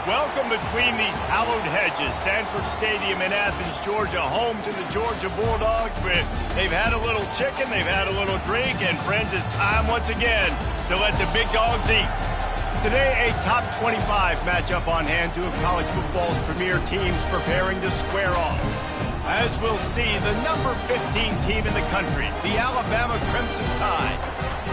Welcome between these hallowed hedges. Sanford Stadium in Athens, Georgia, home to the Georgia Bulldogs. They've had a little chicken, they've had a little drink, and friends, it's time once again to let the big dogs eat. Today, a top 25 matchup on hand, two of college football's premier teams preparing to square off. As we'll see, the number 15 team in the country, the Alabama Crimson Tide,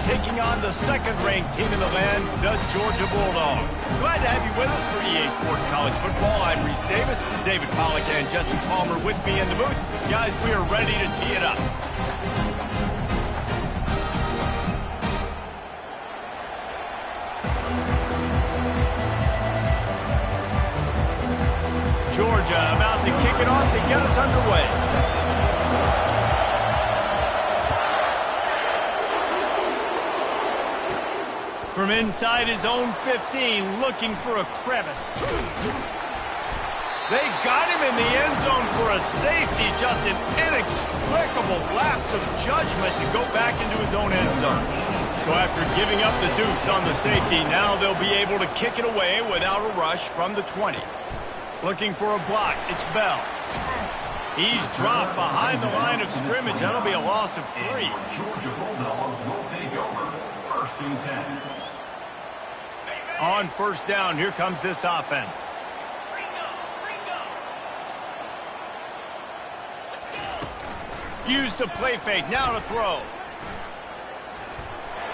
taking on the second-ranked team in the land, the Georgia Bulldogs. Glad to have you with us for EA Sports College Football. I'm Reese Davis, David Pollack, and Jesse Palmer with me in the booth. Guys, we are ready to tee it up. Georgia about to kick it off to get us underway. From inside his own 15, looking for a crevice. They got him in the end zone for a safety. Just an inexplicable lapse of judgment to go back into his own end zone. So after giving up the deuce on the safety, now they'll be able to kick it away without a rush from the 20. Looking for a block, it's Bell. He's dropped behind the line of scrimmage. That'll be a loss of 3. Georgia Bulldogs will take over. First and 10. On first down, here comes this offense. Use the play fake, now to throw.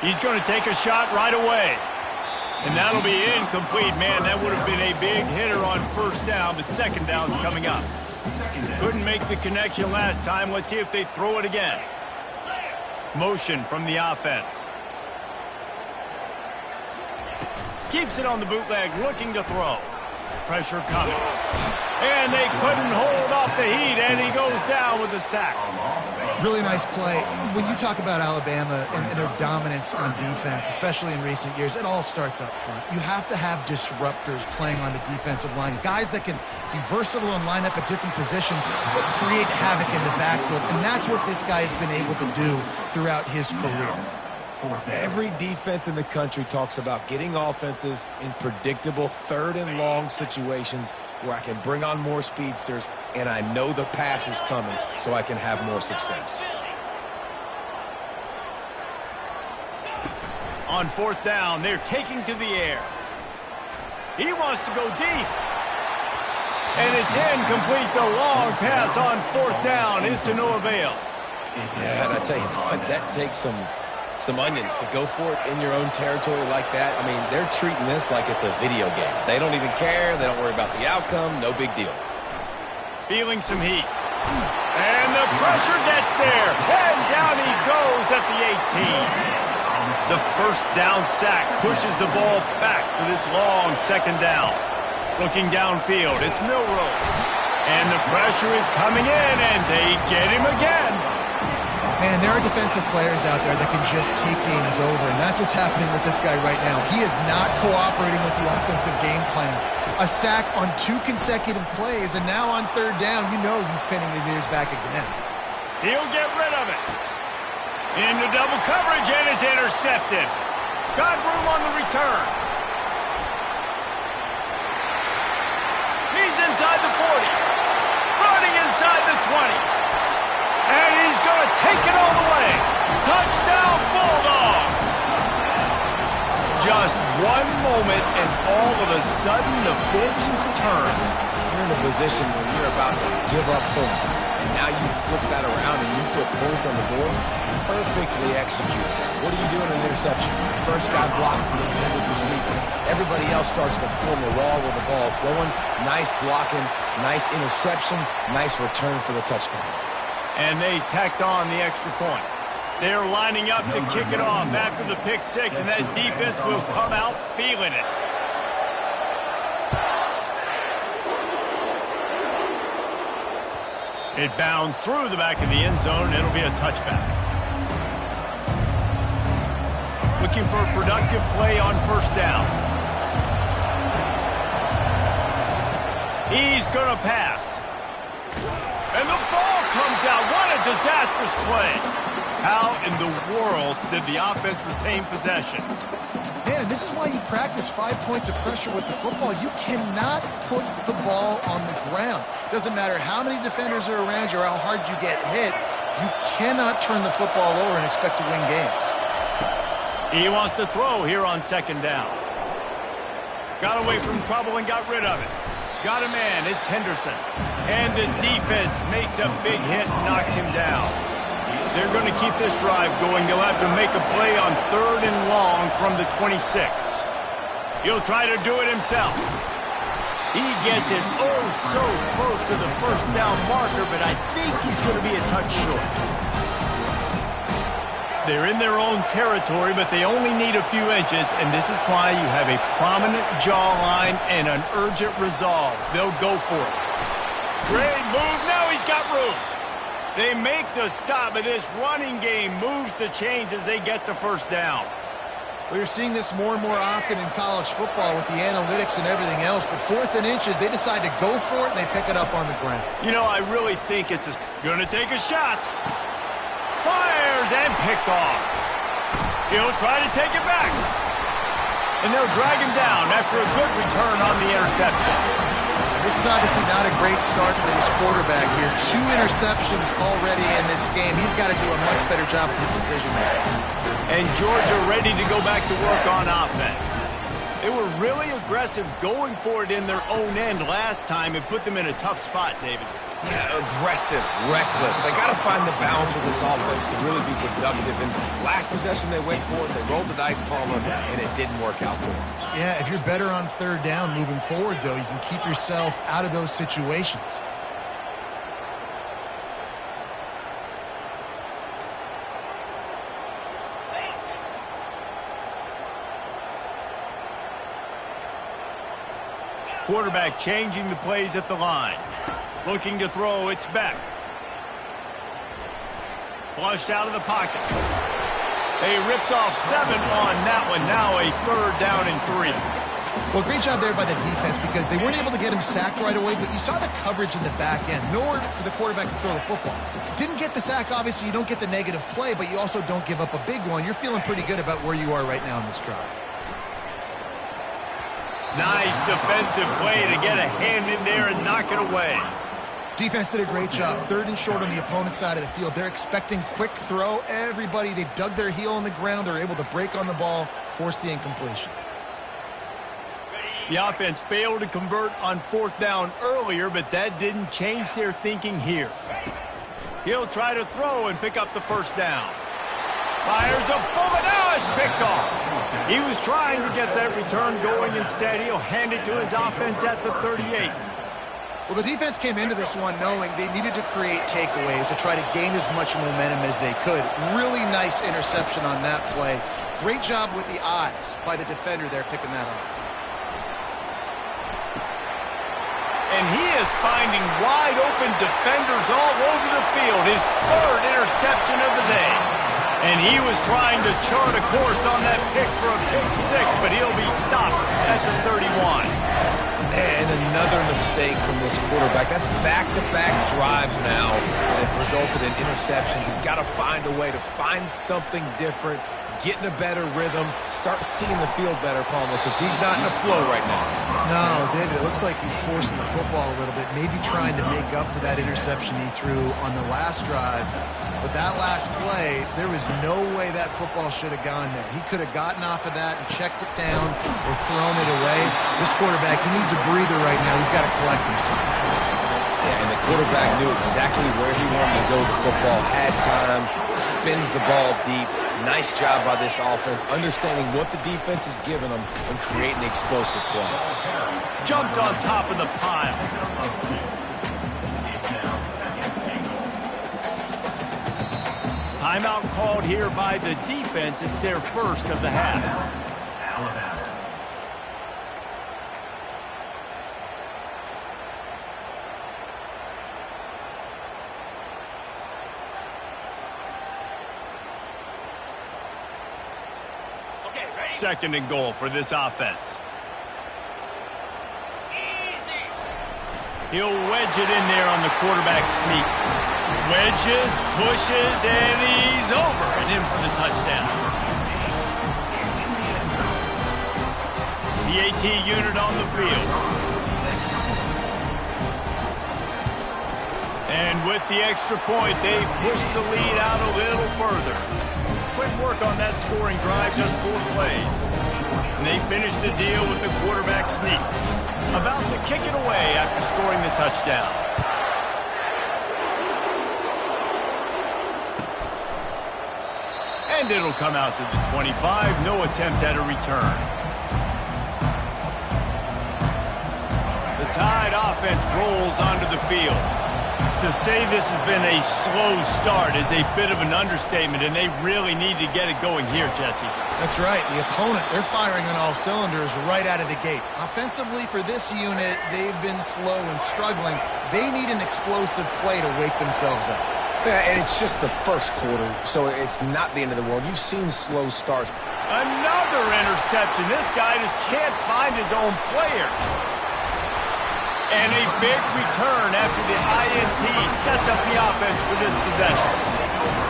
He's going to take a shot right away. And that'll be incomplete. Man, that would have been a big hitter on first down, but second down's coming up. Couldn't make the connection last time. Let's see if they throw it again. Motion from the offense. Keeps it on the bootleg, looking to throw. Pressure coming. And they couldn't hold off the heat, and he goes down with a sack. Really nice play. When you talk about Alabama and their dominance on defense, especially in recent years, it all starts up front. You have to have disruptors playing on the defensive line, guys that can be versatile and line up at different positions, but create havoc in the backfield, and that's what this guy has been able to do throughout his career. Every defense in the country talks about getting offenses in predictable third and long situations where I can bring on more speedsters and I know the pass is coming so I can have more success. On fourth down, they're taking to the air. He wants to go deep. And it's incomplete. The long pass on fourth down is to no avail. Yeah, and I tell you what, that takes some onions to go for it in your own territory like that. I mean, they're treating this like it's a video game. They don't even care. They don't worry about the outcome. No big deal. Feeling some heat. And the pressure gets there. And down he goes at the 18. The first down sack pushes the ball back for this long second down. Looking downfield, it's Milroe. And the pressure is coming in, and they get him again. Man, there are defensive players out there that can just take games over, and that's what's happening with this guy right now. He is not cooperating with the offensive game plan. A sack on 2 consecutive plays, and now on third down, you know he's pinning his ears back again. He'll get rid of it. Into double coverage, and it's intercepted. Got room on the return. He's inside the 40. Running inside the 20. And he's going to take it One moment, and all of a sudden, the fortunes turn. You're in a position where you're about to give up points, and now you flip that around and you put points on the board. Perfectly executed. What do you do in an interception? First guy blocks the intended receiver. Everybody else starts to form a wall where the ball's going. Nice blocking, nice interception, nice return for the touchdown. And they tacked on the extra point. They're lining up to kick it off after the pick six, and that defense will come out feeling it. It bounds through the back of the end zone. It'll be a touchback. Looking for a productive play on first down. He's going to pass. And the ball comes out. What a disastrous play. How in the world did the offense retain possession? Man, this is why you practice 5 points of pressure with the football. You cannot put the ball on the ground. Doesn't matter how many defenders are around you or how hard you get hit. You cannot turn the football over and expect to win games. He wants to throw here on second down. Got away from trouble and got rid of it. Got a man. It's Henderson. And the defense makes a big hit and knocks him down. They're going to keep this drive going. They'll have to make a play on third and long from the 26. He'll try to do it himself. He gets it oh so close to the first down marker, but I think he's going to be a touch short. They're in their own territory, but they only need a few inches, and this is why you have a prominent jawline and an urgent resolve. They'll go for it. Great move. Now he's got room. They make the stop, but this running game moves the chains as they get the first down. Well, you're seeing this more and more often in college football with the analytics and everything else, but 4th and inches, they decide to go for it, and they pick it up on the ground. You know, I really think it's going to take a shot. Fires and picked off. He'll try to take it back. And they'll drag him down after a good return on the interception. This is obviously not a great start for this quarterback here. 2 interceptions already in this game. He's got to do a much better job with his decision making. And Georgia ready to go back to work on offense. They were really aggressive going for it in their own end last time and put them in a tough spot, David. Yeah, aggressive, reckless. They got to find the balance with this offense to really be productive. And last possession they went for it, they rolled the dice, Palmer, and it didn't work out for them. Yeah, if you're better on third down moving forward, though, you can keep yourself out of those situations. Quarterback changing the plays at the line. Looking to throw, it's back. Flushed out of the pocket. They ripped off 7 on that one. Now a 3rd down and 3. Well, great job there by the defense because they weren't able to get him sacked right away, but you saw the coverage in the back end. Nowhere for the quarterback to throw the football. Didn't get the sack, obviously. You don't get the negative play, but you also don't give up a big one. You're feeling pretty good about where you are right now in this drive. Nice defensive play to get a hand in there and knock it away. Defense did a great job. 3rd and short on the opponent's side of the field. They're expecting quick throw. Everybody, they dug their heel on the ground. They're able to break on the ball, force the incompletion. The offense failed to convert on 4th down earlier, but that didn't change their thinking here. He'll try to throw and pick up the first down. Fires a bullet. Now it's picked off. He was trying to get that return going. Instead, he'll hand it to his offense at the 38. Well, the defense came into this one knowing they needed to create takeaways to try to gain as much momentum as they could. Really nice interception on that play. Great job with the eyes by the defender there picking that off. And he is finding wide open defenders all over the field. His 3rd interception of the day. And he was trying to chart a course on that pick for a pick 6, but he'll be stopped at the 31. And another mistake from this quarterback. That's back-to-back drives now that have resulted in interceptions. He's got to find a way to find something different, get in a better rhythm, start seeing the field better, Palmer, because he's not in a flow right now. No, David, it looks like he's forcing the football a little bit, maybe trying to make up for that interception he threw on the last drive. But that last play, there was no way that football should have gone there. He could have gotten off of that and checked it down or thrown it away. This quarterback, he needs a breather right now. He's got to collect himself. Yeah, and the quarterback knew exactly where he wanted to go with the football, had time, spins the ball deep. Nice job by this offense, understanding what the defense is giving them and creating explosive play. Jumped on top of the pile. Timeout called here by the defense. It's their first of the half. Alabama. Second and goal for this offense. He'll wedge it in there on the quarterback sneak. Wedges, pushes, and he's over and in for the touchdown. The AT unit on the field. And with the extra point, they push the lead out a little further. Quick work on that scoring drive, just 4 plays. And they finish the deal with the quarterback sneak. About to kick it away after scoring the touchdown. And it'll come out to the 25. No attempt at a return. The Tide offense rolls onto the field. To say this has been a slow start is a bit of an understatement, and they really need to get it going here, Jesse. That's right. The opponent, they're firing on all cylinders right out of the gate. Offensively, for this unit, they've been slow and struggling. They need an explosive play to wake themselves up. Yeah, and it's just the first quarter, so it's not the end of the world. You've seen slow starts. Another interception. This guy just can't find his own players. And a big return after the INT sets up the offense for this possession.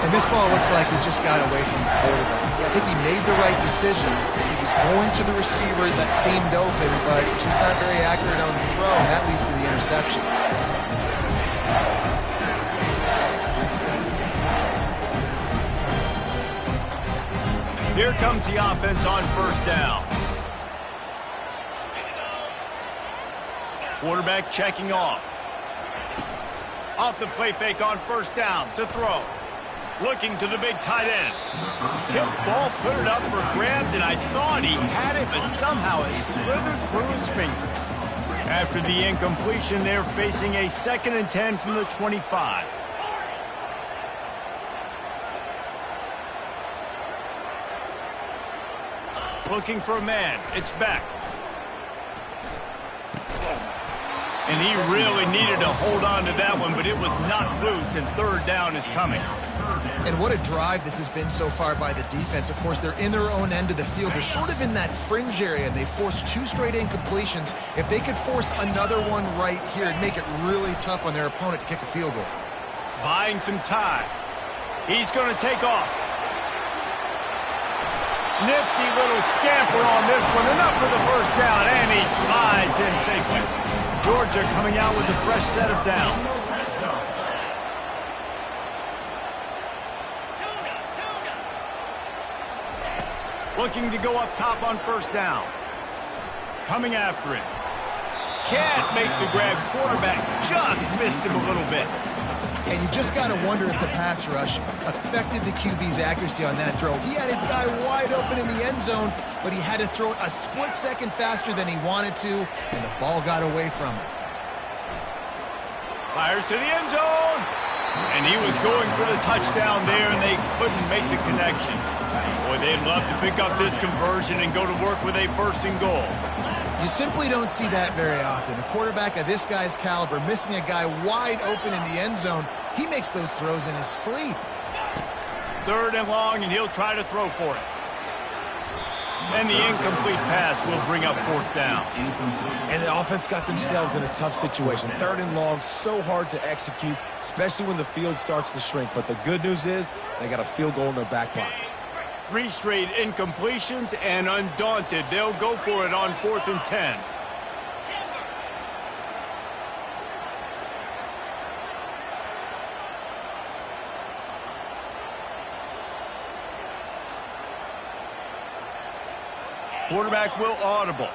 And this ball looks like it just got away from the quarterback. I think he made the right decision. He was going to the receiver that seemed open, but just not very accurate on the throw, and that leads to the interception. Here comes the offense on first down. Quarterback checking off. Off the play fake on first down to throw. Looking to the big tight end. Tip ball, put it up for grabs, and I thought he had it, but somehow it slithered through his fingers. After the incompletion, they're facing a 2nd and 10 from the 25. Looking for a man. It's back. And he really needed to hold on to that one, but it was not loose, and third down is coming. And what a drive this has been so far by the defense. Of course, they're in their own end of the field. They're sort of in that fringe area, and they forced 2 straight incompletions. If they could force another one right here, it'd make it really tough on their opponent to kick a field goal. Buying some time. He's going to take off. Nifty little scamper on this one. Enough for the first down, and he slides in safely. Georgia coming out with a fresh set of downs. Looking to go up top on first down. Coming after it. Can't make the grab. Quarterback just missed him a little bit. And you just got to wonder if the pass rush affected the QB's accuracy on that throw. He had his guy wide open in the end zone, but he had to throw it a split second faster than he wanted to, and the ball got away from him. Fires to the end zone. And he was going for the touchdown there, and they couldn't make the connection. Boy, they'd love to pick up this conversion and go to work with a 1st and goal. You simply don't see that very often. A quarterback of this guy's caliber missing a guy wide open in the end zone. He makes those throws in his sleep. 3rd and long, and he'll try to throw for it. And the incomplete pass will bring up 4th down. And the offense got themselves in a tough situation. 3rd and long, so hard to execute, especially when the field starts to shrink. But the good news is they got a field goal in their back pocket. 3 straight incompletions, and undaunted, they'll go for it on 4th and 10. Quarterback will audible.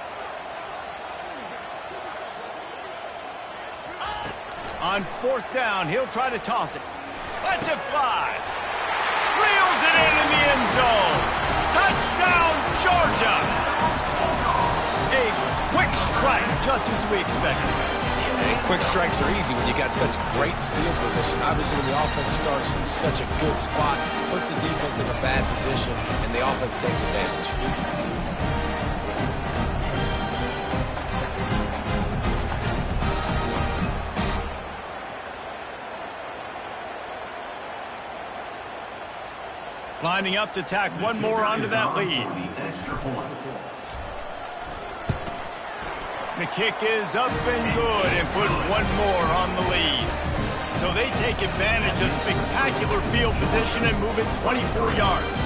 On 4th down, he'll try to toss it. Lets it fly. Reels it in the end zone. Touchdown, Georgia. A quick strike, just as we expected. And quick strikes are easy when you got such great field position. Obviously, when the offense starts in such a good spot, puts the defense in a bad position, and the offense takes advantage. Lining up to tack one more onto that lead. The kick is up and good and put one more on the lead. So they take advantage of spectacular field position and move it 24 yards.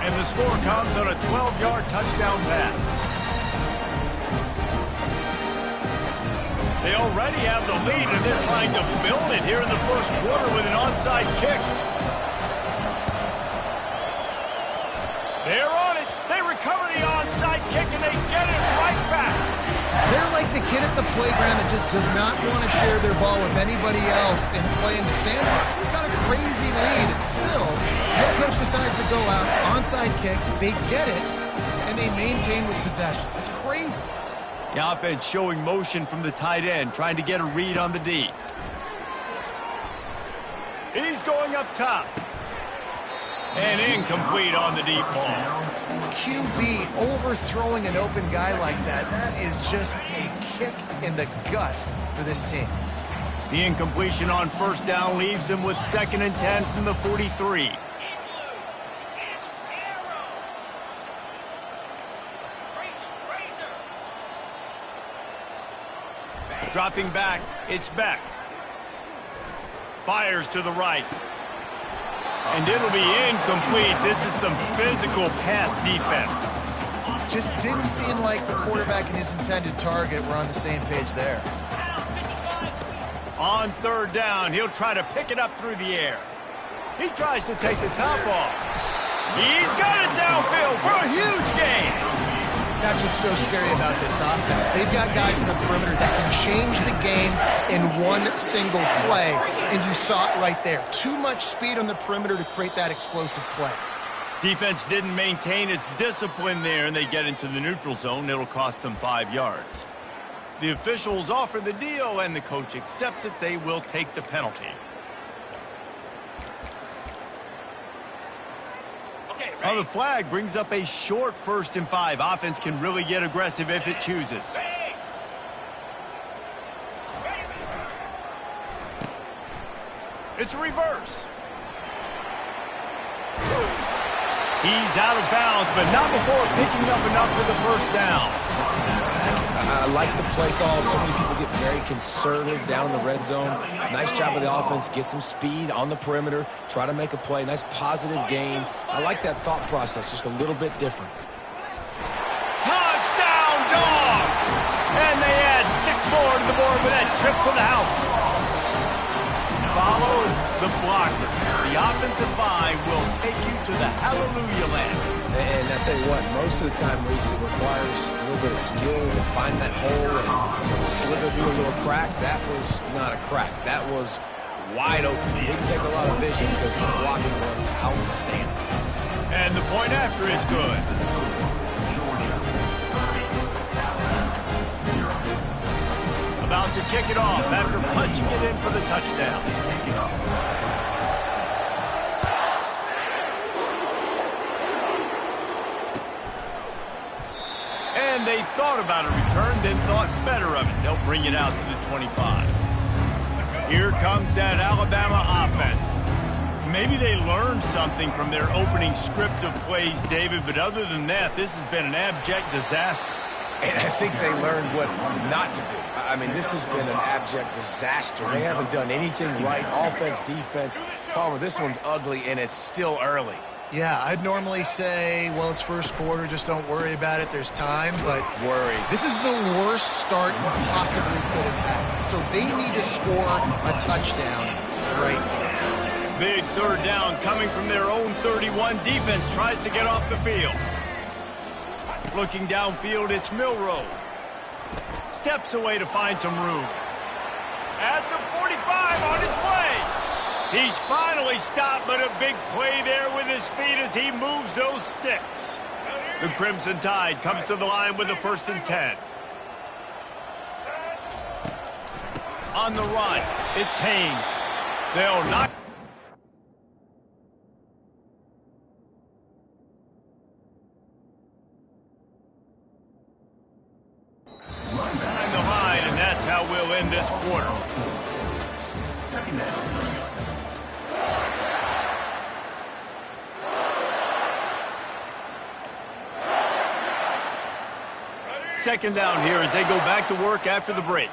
And the score comes on a 12-yard touchdown pass. They already have the lead, and they're trying to build it here in the first quarter with an onside kick. They're on it. They recover the onside kick, and they get it right back. They're like the kid at the playground that just does not want to share their ball with anybody else and play in the sandbox. They've got a crazy lead, and still, head coach decides to go out, onside kick, they get it, and they maintain with possession. That's crazy. The offense showing motion from the tight end, trying to get a read on the D. He's going up top. And incomplete on the deep ball. QB overthrowing an open guy like that, that is just a kick in the gut for this team. The incompletion on 1st down leaves him with 2nd and 10 from the 43. Dropping back, it's Beck. Fires to the right. And it'll be incomplete. This is some physical pass defense. Just didn't seem like the quarterback and his intended target were on the same page there. On 3rd down, he'll try to pick it up through the air. He tries to take the top off. He's got it downfield for a huge gain. That's what's so scary about this offense. They've got guys in the perimeter that can change the game in one single play, and you saw it right there. Too much speed on the perimeter to create that explosive play. Defense didn't maintain its discipline there, and they get into the neutral zone. It'll cost them 5 yards. The officials offer the deal, and the coach accepts it. They will take the penalty. Well, the flag brings up a short 1st and 5. Offense can really get aggressive if it chooses. It's a reverse. He's out of bounds, but not before picking up enough for the 1st down. I like the play call. So many people get very conservative down in the red zone. Nice job of the offense. Get some speed on the perimeter. Try to make a play. Nice positive gain. I like that thought process, just a little bit different. Touchdown, Dogs! And they add 6 more to the board with that trip to the house. Follow the blocker. The offensive line will take you to the hallelujah land. And I tell you what, most of the time, Reese, it requires a little bit of skill to find that hole and slither through a little crack. That was not a crack. That was wide open. It didn't take a lot of vision because the blocking was outstanding. And the point after is good. About to kick it off after punching it in for the touchdown. And they thought about a return, then thought better of it. They'll bring it out to the 25. Here comes that Alabama offense. Maybe they learned something from their opening script of plays, David, but other than that, this has been an abject disaster. And I think they learned what not to do. I mean, this has been an abject disaster. They haven't done anything right. Offense, defense. Farmer, this one's ugly, and it's still early. Yeah, I'd normally say, well, it's first quarter, just don't worry about it, there's time, but Worry. this is the worst start you possibly could have had. So they need to score a touchdown right now. Big third down coming from their own 31. Defense tries to get off the field. Looking downfield, it's Milroe. Steps away to find some room. At the 45, on his way. He's finally stopped, but a big play there with his feet as he moves those sticks. The Crimson Tide comes to the line with a 1st and 10. On the run, it's Haynes. They'll knock. Behind the line, and that's how we'll end this quarter. Second down. Second down here as they go back to work after the break.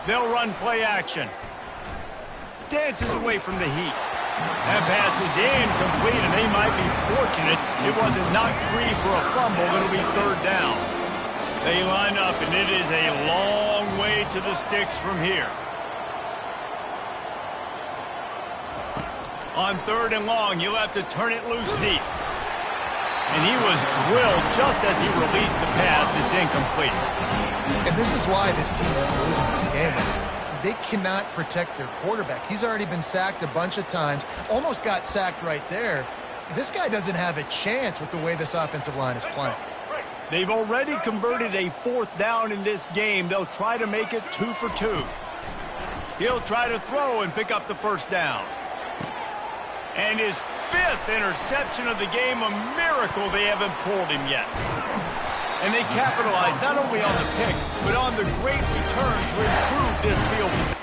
They'll run play action. Dances away from the heat. That pass is incomplete, and they might be fortunate it wasn't knocked free for a fumble. It'll be 3rd down. They line up, and it is a long way to the sticks from here. On 3rd and long, you'll have to turn it loose deep. And he was drilled just as he released the pass. It's incomplete. And this is why this team is losing this game. They cannot protect their quarterback. He's already been sacked a bunch of times, almost got sacked right there. This guy doesn't have a chance with the way this offensive line is playing. They've already converted a 4th down in this game. They'll try to make it 2 for 2. He'll try to throw and pick up the 1st down. And his 5th interception of the game, a miracle they haven't pulled him yet. And they capitalized not only on the pick, but on the great return to improve this field position.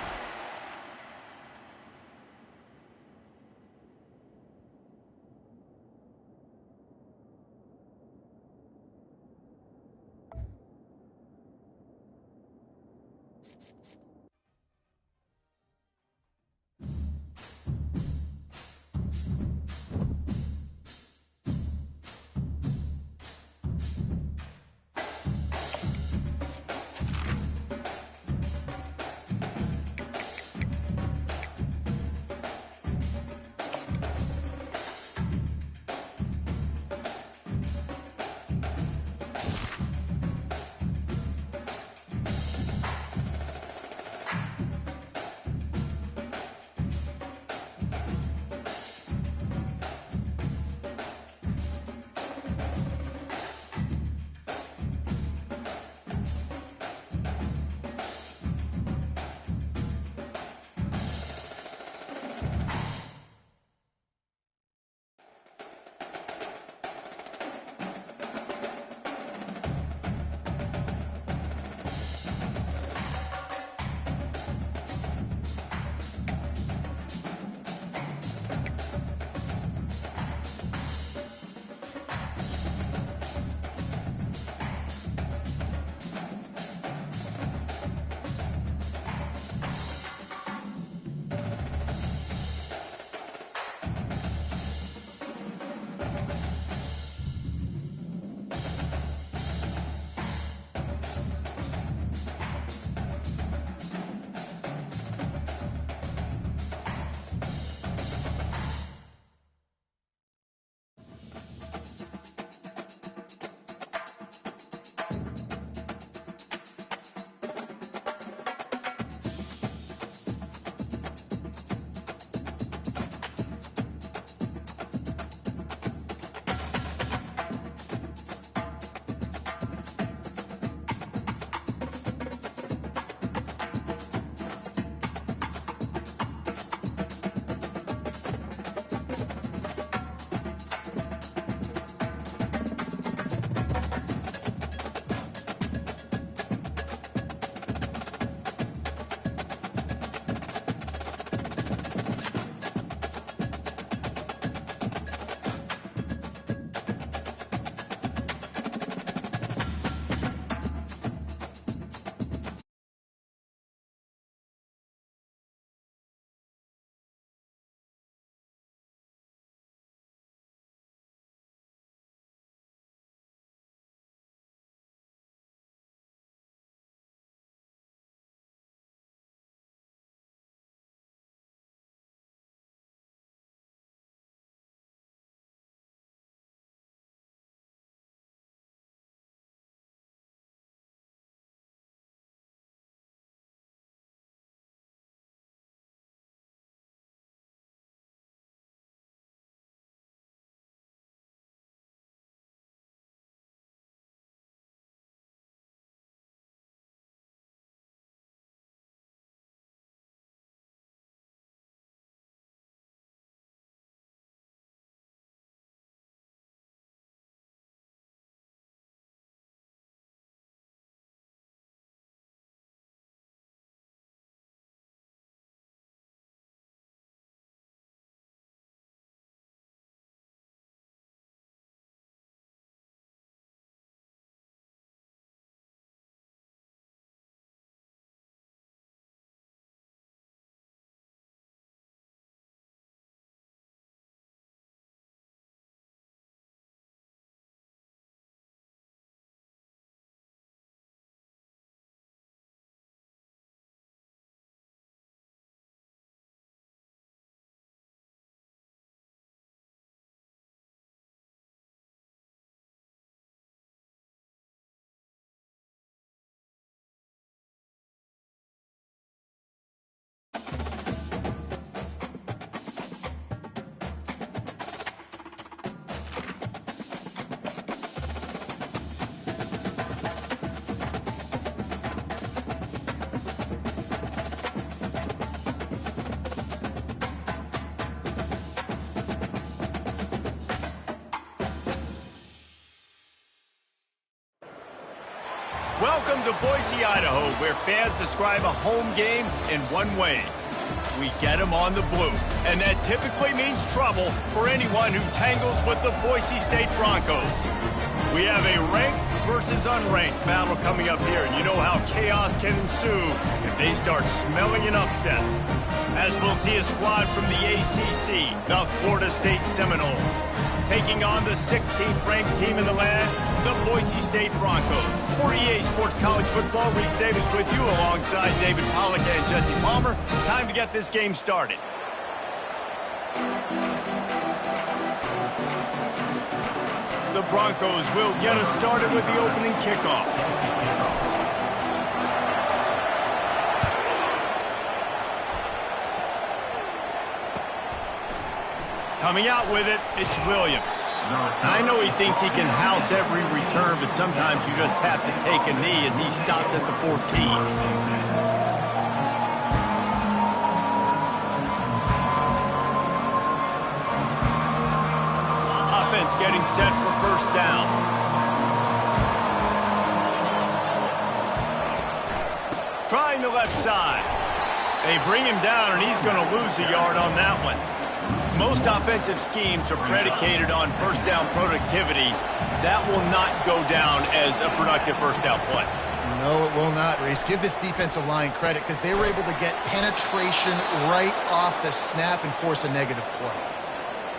Welcome to Boise, Idaho, where fans describe a home game in one way. We get them on the blue, and that typically means trouble for anyone who tangles with the Boise State Broncos. We have a ranked versus unranked battle coming up here, and you know how chaos can ensue if they start smelling an upset. As we'll see a squad from the ACC, the Florida State Seminoles, taking on the 16th ranked team in the land, the Boise State Broncos. For EA Sports College Football, Reese Davis with you alongside David Pollack and Jesse Palmer. Time to get this game started. The Broncos will get us started with the opening kickoff. Coming out with it, it's Williams. I know he thinks he can house every return, but sometimes you just have to take a knee as he stopped at the 14. Offense getting set for first down. Trying the left side. They bring him down, and he's going to lose a yard on that one. Most offensive schemes are predicated on first down productivity. That will not go down as a productive first down play. No, it will not, Reese. Give this defensive line credit because they were able to get penetration right off the snap and force a negative play.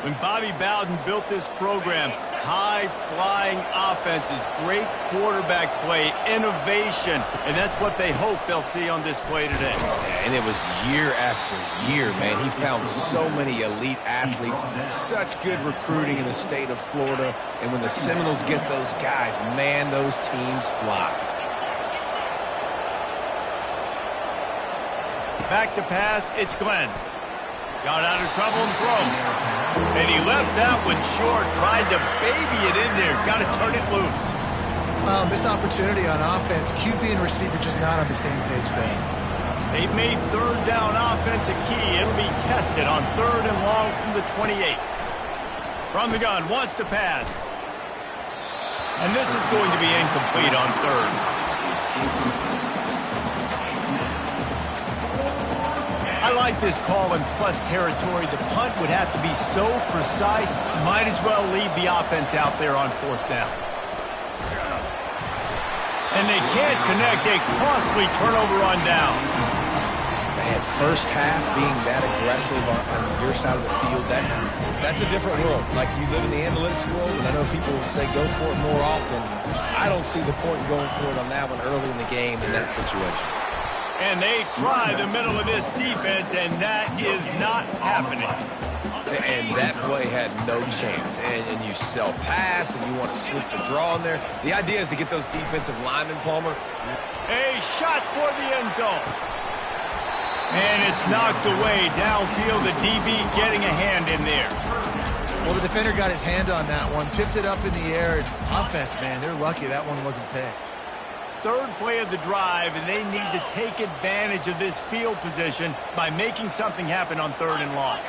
When Bobby Bowden built this program, high-flying offenses, great quarterback play, innovation, and that's what they hope they'll see on display today. And it was year after year, man. He found so many elite athletes, such good recruiting in the state of Florida, and when the Seminoles get those guys, man, those teams fly. Back to pass, it's Glenn. Got out of trouble and throws. And he left that one short, tried to baby it in there. He's got to turn it loose. Missed opportunity on offense. QB and receiver just not on the same page there. They've made third down offense a key. It'll be tested on third and long from the 28. From the gun, wants to pass. And this is going to be incomplete on third. I like this call in plus territory. The punt would have to be so precise, might as well leave the offense out there on fourth down. And they can't connect. A costly turnover on down. Man, first half being that aggressive on your side of the field, that's a different world. Like, you live in the analytics world, and I know people say go for it more often. I don't see the point in going for it on that one early in the game in that situation. And they try the middle of this defense, and that is not happening. And that play had no chance. And you sell pass, and you want to sneak the draw in there. The idea is to get those defensive linemen, Palmer. A shot toward the end zone. And it's knocked away downfield. The DB getting a hand in there. Well, the defender got his hand on that one, tipped it up in the air. Offense, man, they're lucky that one wasn't picked. Third play of the drive, and they need to take advantage of this field position by making something happen on third and long.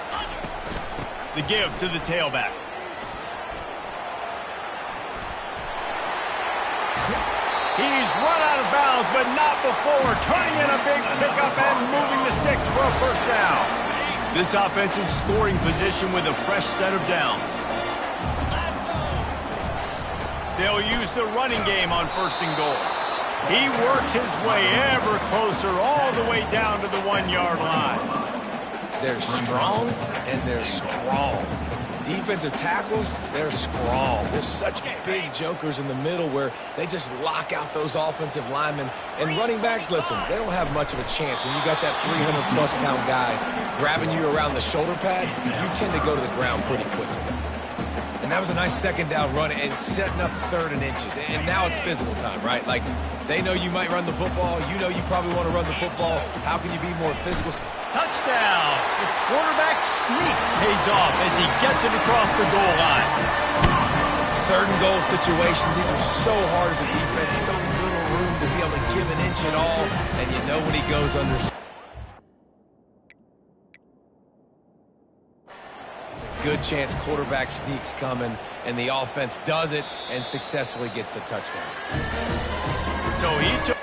The give to the tailback. He's run out of bounds, but not before. Turning in a big pickup and moving the sticks for a first down. This offensive scoring position with a fresh set of downs. They'll use the running game on first and goal. He works his way ever closer all the way down to the 1-yard line. They're strong and they're strong. Defensive tackles, they're strong. There's such big jokers in the middle where they just lock out those offensive linemen. And running backs, listen, they don't have much of a chance. When you got that 300-plus pound guy grabbing you around the shoulder pad, you tend to go to the ground pretty quickly. And that was a nice second down run and setting up third and inches. And now it's physical time, right? Like, they know you might run the football. You know you probably want to run the football. How can you be more physical? Touchdown! The quarterback sneak pays off as he gets it across the goal line. Third and goal situations, these are so hard as a defense. So little room to be able to give an inch at all. And you know when he goes under. Good chance quarterback sneaks coming, and the offense does it and successfully gets the touchdown. So he took...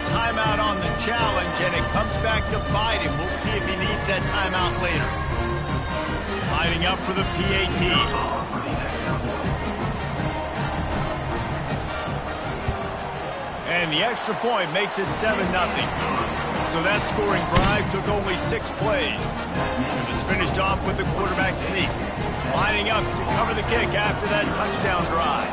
timeout on the challenge, and it comes back to bite him. We'll see if he needs that timeout later. Lining up for the PAT. And the extra point makes it 7-0. So that scoring drive took only 6 plays. It was finished off with the quarterback sneak. Lining up to cover the kick after that touchdown drive.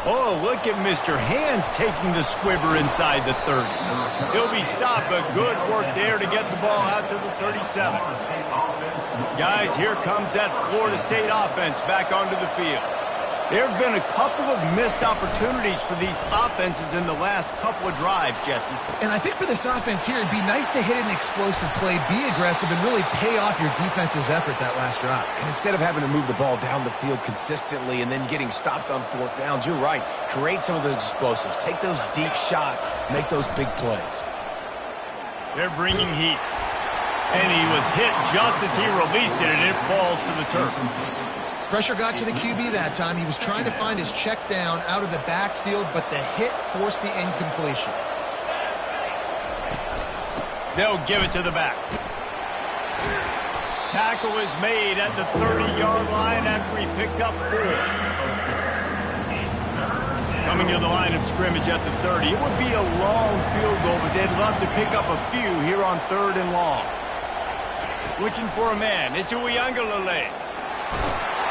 Oh, look at Mr. Hands taking the squibber inside the 30. He'll be stopped, but good work there to get the ball out to the 37. Guys, here comes that Florida State offense back onto the field. There have been a couple of missed opportunities for these offenses in the last couple of drives, Jesse. And I think for this offense here, it'd be nice to hit an explosive play, be aggressive, and really pay off your defense's effort that last drive. And instead of having to move the ball down the field consistently and then getting stopped on 4th downs, you're right. Create some of those explosives. Take those deep shots. Make those big plays. They're bringing heat. And he was hit just as he released it, and it falls to the turf. Pressure got to the QB that time. He was trying to find his check down out of the backfield, but the hit forced the incompletion. They'll give it to the back. Tackle is made at the 30-yard line after he picked up 4. Coming to the line of scrimmage at the 30. It would be a long field goal, but they'd love to pick up a few here on 3rd and long. Looking for a man. It's Uiagalelei.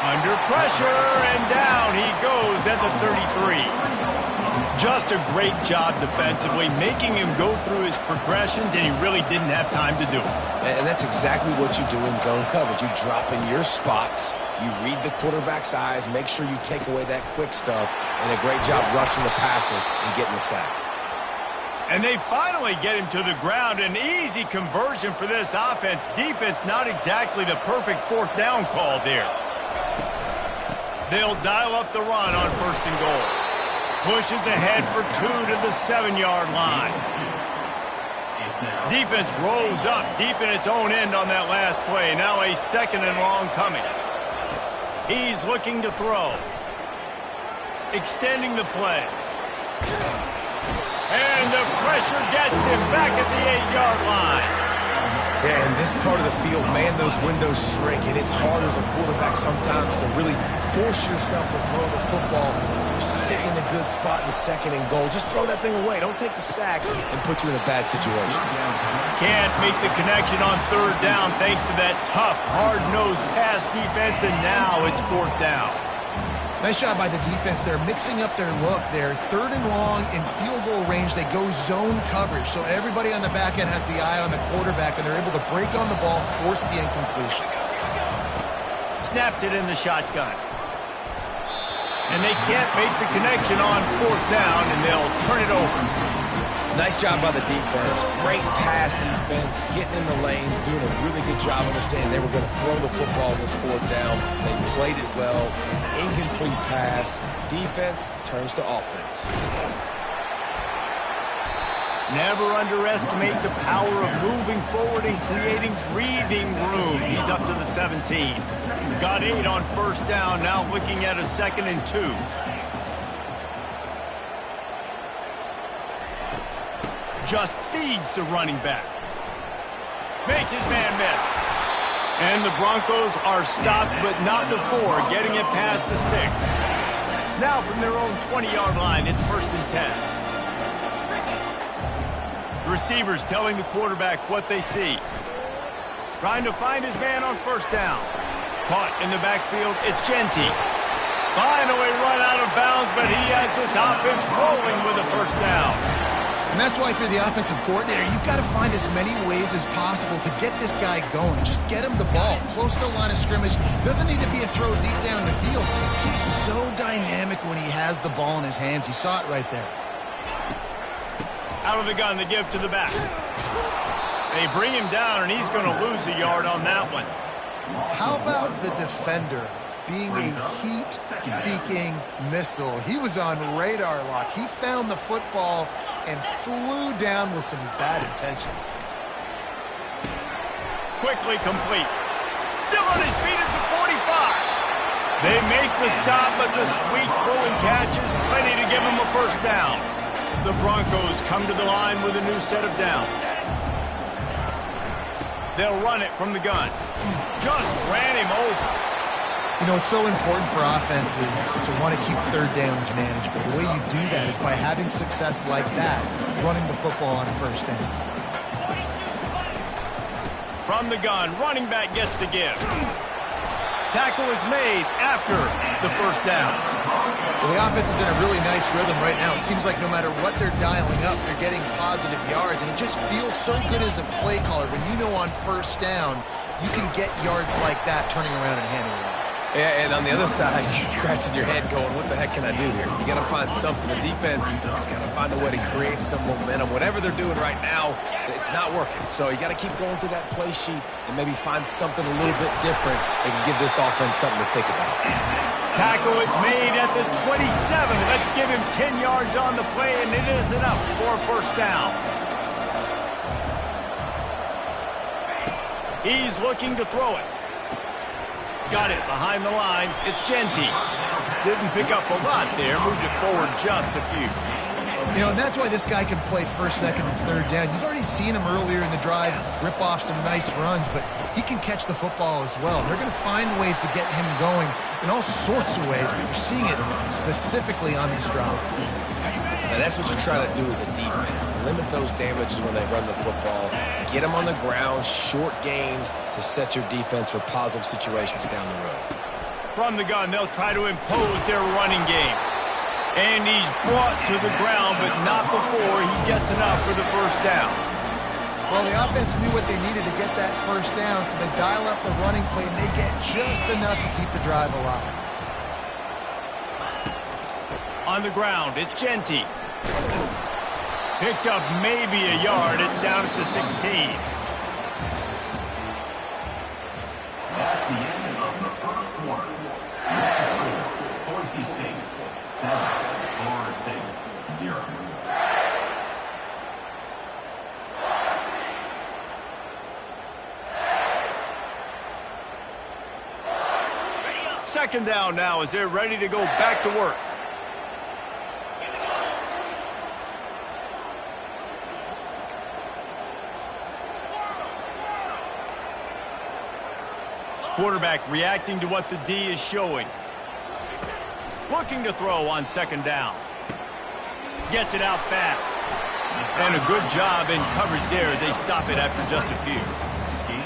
Under pressure, and down he goes at the 33. Just a great job defensively, making him go through his progressions, and he really didn't have time to do it. And that's exactly what you do in zone coverage. You drop in your spots, you read the quarterback's eyes, make sure you take away that quick stuff, and a great job rushing the passer and getting the sack. And they finally get him to the ground. An easy conversion for this offense. Defense not exactly the perfect 4th down call there. They'll dial up the run on 1st and goal. Pushes ahead for 2 to the 7-yard line. Defense rolls up deep in its own end on that last play. Now a 2nd and long coming. He's looking to throw. Extending the play. And the pressure gets him back at the 8-yard line. Yeah, in this part of the field, man, those windows shrink, and it's hard as a quarterback sometimes to really force yourself to throw the football. You're sitting in a good spot in 2nd and goal. Just throw that thing away. Don't take the sack and put you in a bad situation. Can't make the connection on 3rd down thanks to that tough, hard-nosed pass defense, and now it's 4th down. Nice job by the defense. They're mixing up their look. They're 3rd and long in field goal range. They go zone coverage. So everybody on the back end has the eye on the quarterback, and they're able to break on the ball, force the incompletion. Snapped it in the shotgun. And they can't make the connection on 4th down, and they'll turn it over. Nice job by the defense. Great pass defense, getting in the lanes, doing a really good job understanding they were going to throw the football this 4th down. They played it well. Incomplete pass. Defense turns to offense. Never underestimate the power of moving forward and creating breathing room. He's up to the 17. Got 8 on first down, now looking at a 2nd and 2. Just feeds the running back. Makes his man miss. And the Broncos are stopped, but not before getting it past the sticks. Now from their own 20-yard line, it's 1st and 10. Receivers telling the quarterback what they see. Trying to find his man on first down. Caught in the backfield, it's Genty. Finally run out of bounds, but he has this offense rolling with a first down. And that's why if you're the offensive coordinator, you've got to find as many ways as possible to get this guy going. Just get him the ball. Close to the line of scrimmage. Doesn't need to be a throw deep down the field. He's so dynamic when he has the ball in his hands. You saw it right there. Out of the gun, they give to the back. They bring him down, and he's going to lose a yard on that one. How about the defender being a heat-seeking missile? He was on radar lock. He found the football and flew down with some bad intentions. Quickly complete. Still on his feet at the 45. They make the stop, but the sweet throw and catch is plenty to give him a first down. The Broncos come to the line with a new set of downs. They'll run it from the gun. Just ran him over. You know, it's so important for offenses to want to keep third downs manageable. The way you do that is by having success like that, running the football on first down. From the gun, running back gets to give. Tackle is made after the first down. Well, the offense is in a really nice rhythm right now. It seems like no matter what they're dialing up, they're getting positive yards. And it just feels so good as a play caller when you know on first down, you can get yards like that turning around and handing it off. Yeah, and on the other side, you're scratching your head going, what the heck can I do here? You got to find something. The defense has got to find a way to create some momentum. Whatever they're doing right now, it's not working. So you got to keep going through that play sheet and maybe find something a little bit different that can give this offense something to think about. Tackle is made at the 27. Let's give him 10 yards on the play, and it is enough for a first down. He's looking to throw it. Got it behind the line. It's Genty. Didn't pick up a lot there. Moved it forward just a few. You know, and that's why this guy can play first, second, and third down. You've already seen him earlier in the drive rip off some nice runs, but he can catch the football as well. They're going to find ways to get him going in all sorts of ways, but you're seeing it specifically on this drive. And that's what you try to do as a defense. Limit those damages when they run the football. Get them on the ground, short gains to set your defense for positive situations down the road. From the gun, they'll try to impose their running game. And he's brought to the ground, but not before he gets enough for the first down. Well, the offense knew what they needed to get that first down, so they dial up the running play, and they get just enough to keep the drive alive. On the ground, it's Genty. Picked up maybe a yard. It's down at the 16. That's the end of the first quarter. Next score, Boise State 7, Florida State 0. Second down now as they're ready to go back to work. Quarterback reacting to what the D is showing. Looking to throw on second down. Gets it out fast. And a good job in coverage there as they stop it after just a few.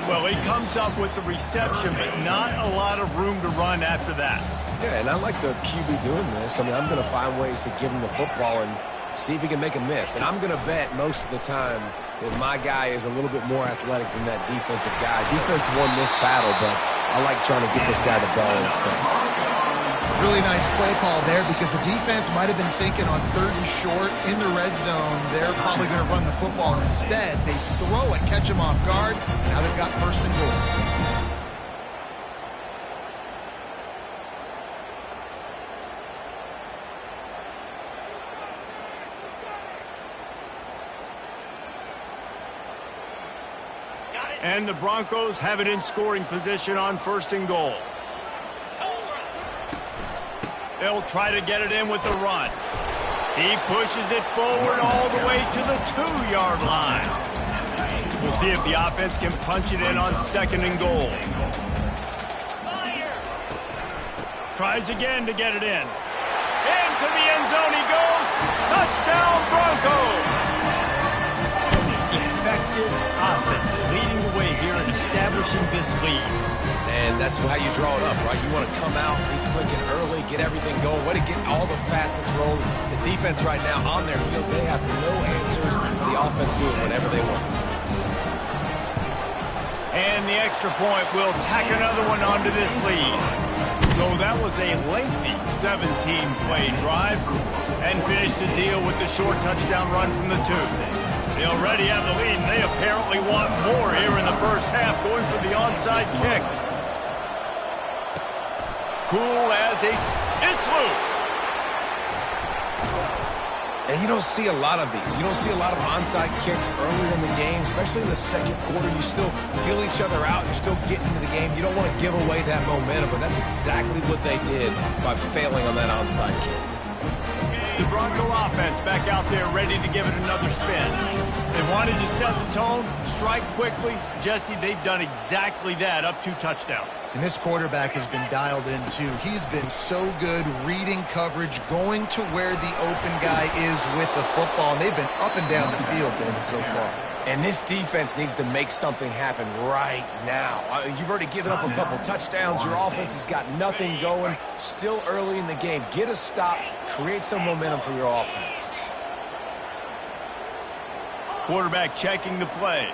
Well, he comes up with the reception, but not a lot of room to run after that. Yeah, and I like the QB doing this. I mean, I'm going to find ways to give him the football and see if he can make a miss. And I'm going to bet most of the time that my guy is a little bit more athletic than that defensive guy. Defense won this battle, but I like trying to get this guy the ball in space. Really nice play call there because the defense might have been thinking on third and short in the red zone. They're probably going to run the football. Instead, they throw it, catch him off guard. Now they've got first and goal. And the Broncos have it in scoring position on 1st and goal. They'll try to get it in with the run. He pushes it forward all the way to the 2-yard line. We'll see if the offense can punch it in on 2nd and goal. Tries again to get it in. Into the end zone he goes. Touchdown Broncos! Effective offense leading the way here and establishing this lead. And that's how you draw it up, right? You want to come out, be clicking early, get everything going, way to get all the facets rolling. The defense right now on their heels, they have no answers. The offense do it whenever they want. And the extra point will tack another one onto this lead. So that was a lengthy 17-play drive and finished the deal with the short touchdown run from the 2. They already have the lead, and they apparently want more here in the first half, going for the onside kick. Cool as it's loose. And you don't see a lot of these. You don't see a lot of onside kicks earlier in the game, especially in the second quarter. You still feel each other out. You're still getting into the game. You don't want to give away that momentum, but that's exactly what they did by failing on that onside kick. The Bronco offense back out there ready to give it another spin. They wanted to set the tone, strike quickly. Jesse, they've done exactly that, up 2 touchdowns. And this quarterback has been dialed in, too. He's been so good reading coverage, going to where the open guy is with the football. And they've been up and down the field, David, so far. And this defense needs to make something happen right now. You've already given up a couple touchdowns. Your offense has got nothing going. Still early in the game. Get a stop. Create some momentum for your offense. Quarterback checking the play.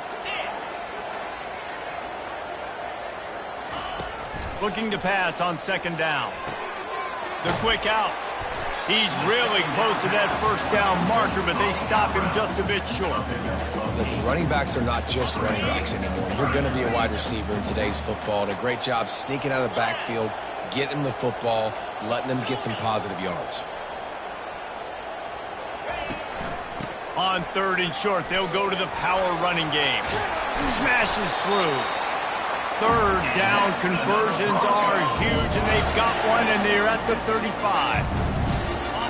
Looking to pass on 2nd down. The quick out. He's really close to that 1st down marker, but they stop him just a bit short. Listen, running backs are not just running backs anymore. You're going to be a wide receiver in today's football. Did a great job sneaking out of the backfield, getting the football, letting them get some positive yards. On 3rd and short, they'll go to the power running game. Smashes through. 3rd down conversions are huge, and they've got one, and they're at the 35.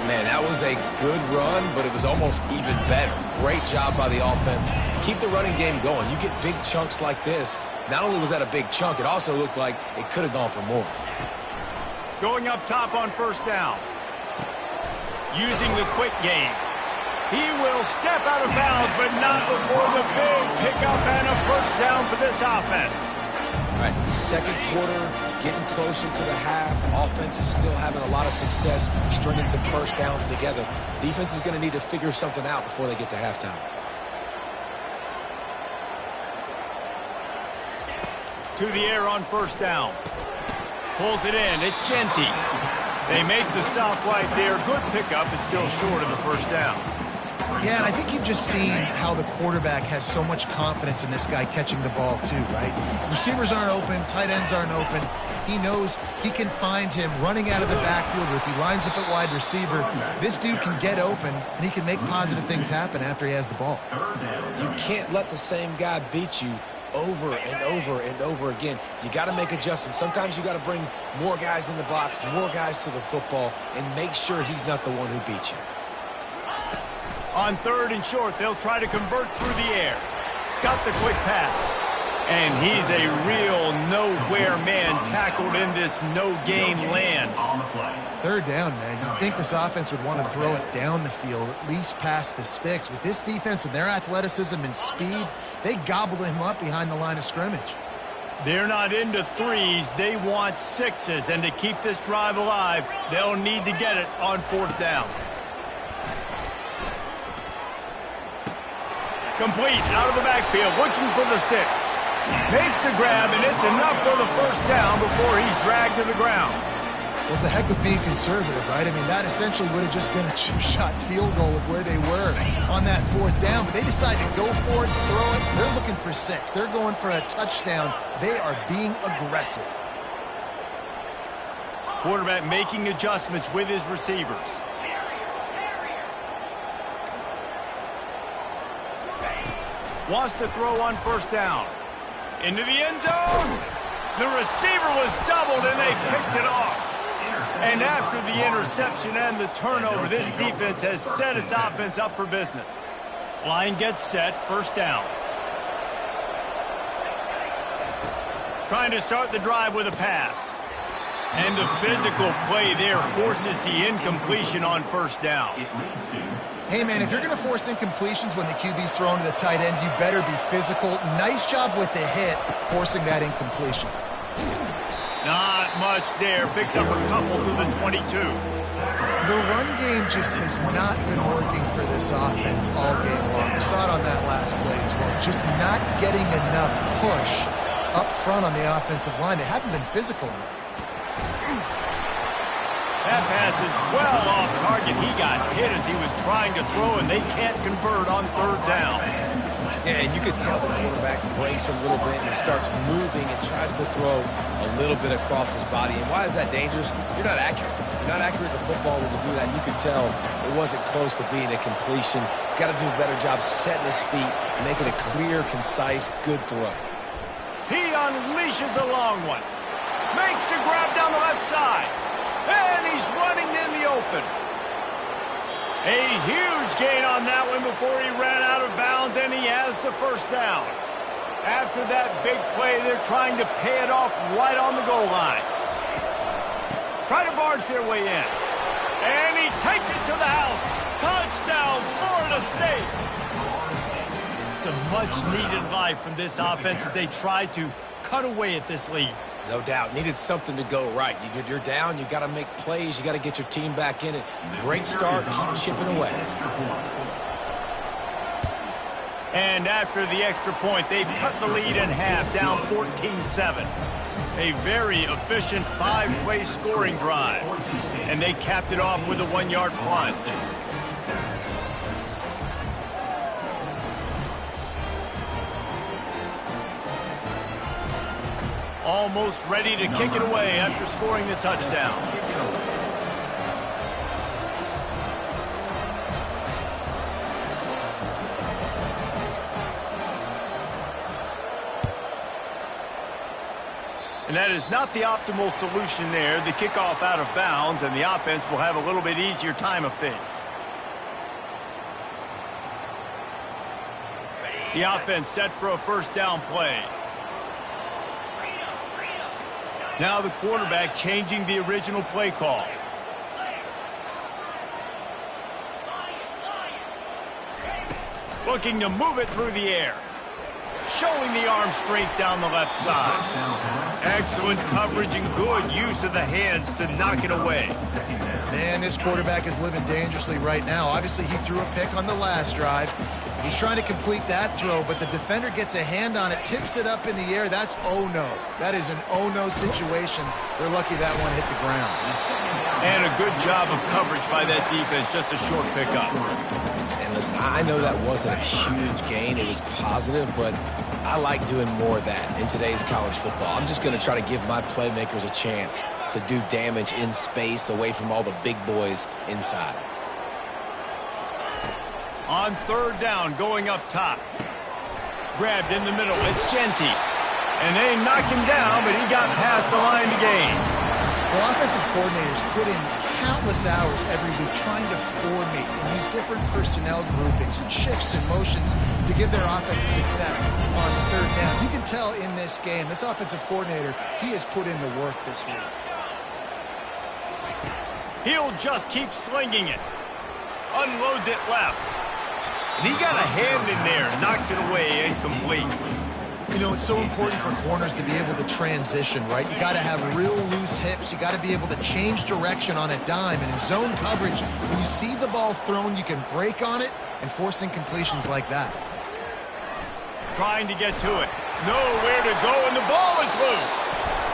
Man, that was a good run, but it was almost even better. Great job by the offense. Keep the running game going. You get big chunks like this. Not only was that a big chunk, it also looked like it could have gone for more. Going up top on 1st down. Using the quick game. He will step out of bounds, but not before the big pickup and a 1st down for this offense. All right, 2nd quarter, getting closer to the half. Offense is still having a lot of success stringing some 1st downs together. Defense is going to need to figure something out before they get to halftime. To the air on 1st down. Pulls it in. It's Genty. They make the stop right there. Good pickup. It's still short of the 1st down. Yeah, and I think you've just seen how the quarterback has so much confidence in this guy catching the ball too, right? Receivers aren't open, tight ends aren't open. He knows he can find him running out of the backfield, or if he lines up at wide receiver, this dude can get open, and he can make positive things happen after he has the ball. You can't let the same guy beat you over and over and over again. You got to make adjustments. Sometimes you got to bring more guys in the box, more guys to the football, and make sure he's not the one who beat you. On 3rd and short, they'll try to convert through the air. Got the quick pass. And he's a real nowhere man tackled in this no-gain land. 3rd down, man. You'd think this offense would want to throw it down the field, at least past the sticks. With this defense and their athleticism and speed, they gobbled him up behind the line of scrimmage. They're not into 3s. They want 6s. And to keep this drive alive, they'll need to get it on 4th down. Complete out of the backfield, looking for the sticks. Makes the grab, and it's enough for the 1st down before he's dragged to the ground. Well, it's a heck of being conservative, right? I mean, that essentially would have just been a chip-shot field goal with where they were on that 4th down. But they decided to go for it, throw it. They're looking for 6. They're going for a touchdown. They are being aggressive. Quarterback making adjustments with his receivers. Wants to throw on 1st down. into the end zone. The receiver was doubled, and they picked it off. And after the interception and the turnover, this defense has set its offense up for business. Line gets set, first down. Trying to start the drive with a pass. And the physical play there forces the incompletion on first down. Hey, man, if you're going to force incompletions when the QB's thrown to the tight end, you better be physical. Nice job with the hit, forcing that incompletion. Not much there. Picks up a couple to the 22. The run game just has not been working for this offense all game long. We saw it on that last play as well. Just not getting enough push up front on the offensive line. They haven't been physical enough. That pass is well off target. He got hit as he was trying to throw, and they can't convert on third down. Yeah, and you could tell the quarterback breaks a little bit and starts moving and tries to throw a little bit across his body. And why is that dangerous? You're not accurate. You're not accurate to football when you do that. And you could tell it wasn't close to being a completion. He's got to do a better job setting his feet and making a clear, concise, good throw. He unleashes a long one. Makes the grab down the left side. And he's running in the open. A huge gain on that one before he ran out of bounds, and he has the first down. After that big play, they're trying to pay it off right on the goal line. Try to barge their way in. And he takes it to the house. Touchdown, Florida State. Some much-needed life from this offense as they try to cut away at this lead. No doubt. Needed something to go right. You're down. You got to make plays. You got to get your team back in it. Great start. Keep chipping away. And after the extra point, they've cut the lead in half, down 14-7. A very efficient 5-play scoring drive. And they capped it off with a 1-yard plunge. Almost ready to kick it away after scoring the touchdown. And that is not the optimal solution there. The kickoff out of bounds, and the offense will have a little bit easier time of things. The offense set for a first down play. Now the quarterback changing the original play call. Looking to move it through the air. Showing the arm strength down the left side. Excellent coverage and good use of the hands to knock it away. Man, this quarterback is living dangerously right now. Obviously, he threw a pick on the last drive. He's trying to complete that throw, but the defender gets a hand on it, tips it up in the air. That's oh-no. That is an oh-no situation. They're lucky that one hit the ground. And a good job of coverage by that defense, just a short pickup. And listen, I know that wasn't a huge gain. It was positive, but I like doing more of that in today's college football. I'm just going to try to give my playmakers a chance to do damage in space away from all the big boys inside. On third down, going up top. Grabbed in the middle, it's Genty. And they knock him down, but he got past the line to gain. Well, offensive coordinators put in countless hours every week trying to formate and use different personnel groupings and shifts and motions to give their offense success on third down. You can tell in this game, this offensive coordinator, he has put in the work this week. He'll just keep slinging it. Unloads it left. And he got a hand in there, knocks it away, incomplete. You know, it's so important for corners to be able to transition, right? You got to have real loose hips. You got to be able to change direction on a dime. And in zone coverage, when you see the ball thrown, you can break on it and force incompletions like that. Trying to get to it. Nowhere to go, and the ball is loose.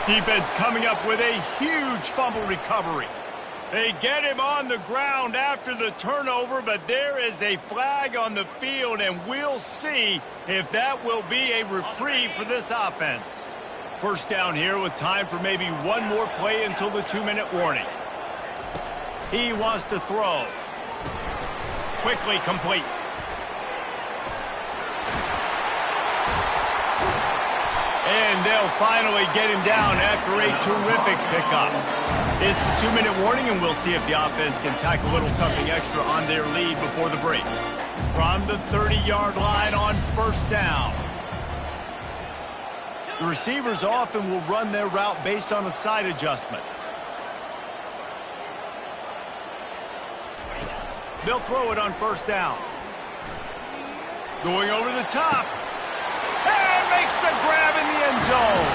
Defense coming up with a huge fumble recovery. They get him on the ground after the turnover, but there is a flag on the field, and we'll see if that will be a reprieve for this offense. First down here with time for maybe one more play until the 2-minute warning. He wants to throw. Quickly complete. And they'll finally get him down after a terrific pickup. It's a 2-minute warning, and we'll see if the offense can tack a little something extra on their lead before the break. From the 30-yard line on first down. The receivers often will run their route based on a side adjustment. They'll throw it on first down. Going over the top. And makes the grab in the end zone.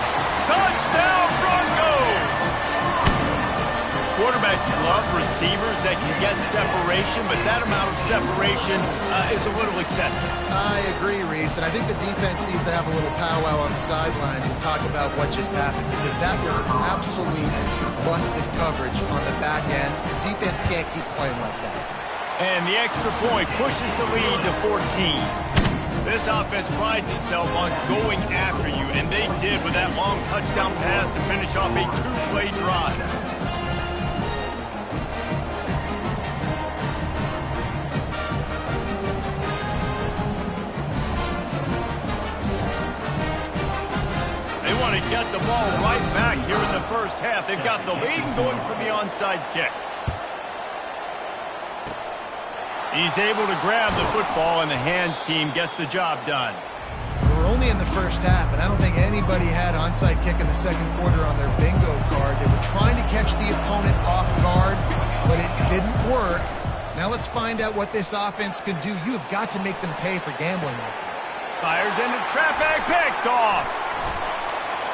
Touchdown, Broncos! Quarterbacks love receivers that can get separation, but that amount of separation is a little excessive. I agree, Reese, and I think the defense needs to have a little powwow on the sidelines and talk about what just happened, because that was an absolute busted coverage on the back end. The defense can't keep playing like that. And the extra point pushes the lead to 14. This offense prides itself on going after you, and they did with that long touchdown pass to finish off a 2-play drive. They want to get the ball right back here in the first half. They've got the lead and going for the onside kick. He's able to grab the football, and the hands team gets the job done. We're only in the first half, and I don't think anybody had onside kick in the second quarter on their bingo card. They were trying to catch the opponent off guard, but it didn't work. Now let's find out what this offense can do. You have got to make them pay for gambling. Fires into traffic, picked off.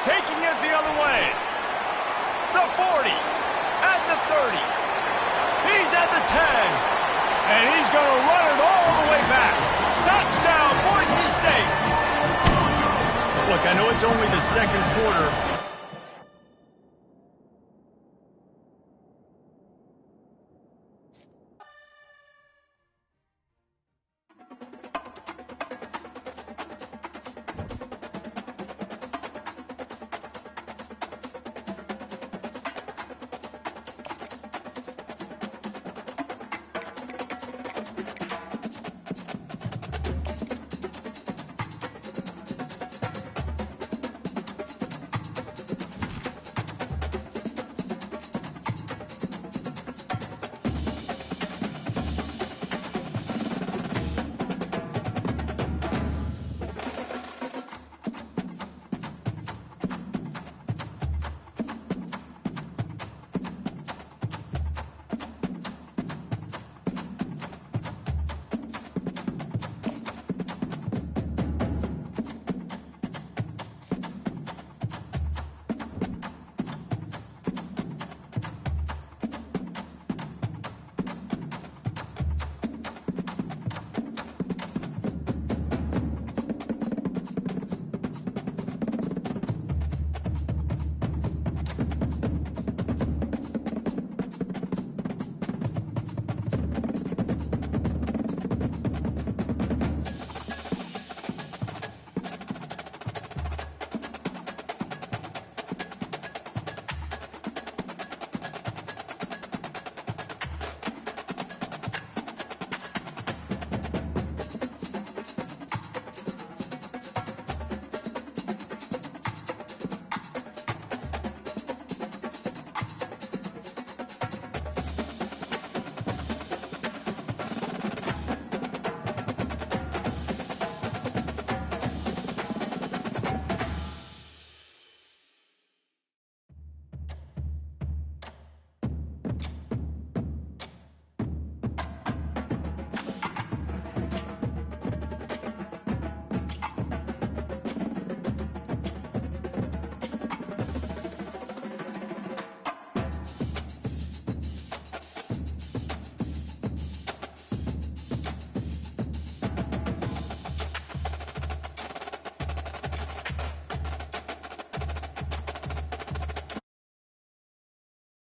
Taking it the other way. The 40, at the 30. He's at the 10. And he's going to run it all the way back. Touchdown, Boise State. Look, I know it's only the second quarter,